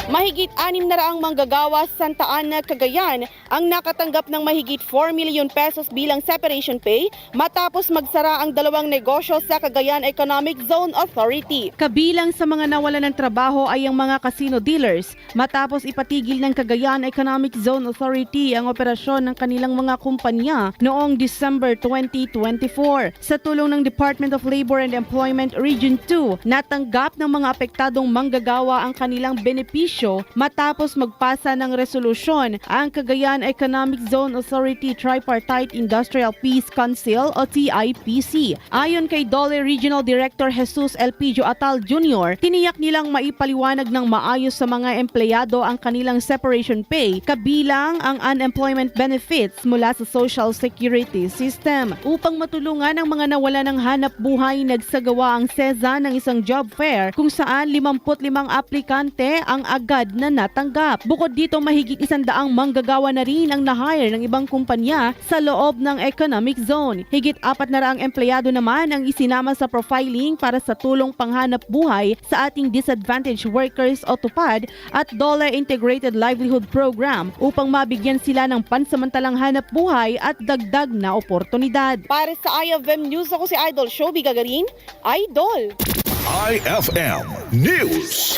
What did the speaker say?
Mahigit 600 manggagawa sa Santa Ana, Cagayan ang nakatanggap ng mahigit 4 million pesos bilang separation pay matapos magsara ang dalawang negosyo sa Cagayan Economic Zone Authority. Kabilang sa mga nawalan ng trabaho ay ang mga casino dealers matapos ipatigil ng Cagayan Economic Zone Authority ang operasyon ng kanilang mga kumpanya noong December 2024. Sa tulong ng Department of Labor and Employment Region 2, natanggap ng mga apektadong manggagawa ang kanilang benepisyo matapos magpasa ng resolusyon ang Cagayan Economic Zone Authority Tripartite Industrial Peace Council o TIPC. Ayon kay DOLE Regional Director Jesus Elpidio Atal Jr., tiniyak nilang maipaliwanag ng maayos sa mga empleyado ang kanilang separation pay kabilang ang unemployment benefits mula sa Social Security System. Upang matulungan ang mga nawala ng hanap buhay, nagsagawa ang SEZA ng isang job fair kung saan 55 aplikante ang agad na natanggap. Bukod dito, mahigit 100 manggagawa na rin ang na-hire ng ibang kumpanya sa loob ng economic zone. Higit 400 empleyado naman ang isinama sa profiling para sa tulong panghanap buhay sa ating disadvantaged workers o TUPAD at DOLE Integrated Livelihood Program upang mabigyan sila ng pansamantalang hanap buhay at dagdag na oportunidad. Para sa IFM News, ako si Idol Shobi Gagarin, Idol! IFM News.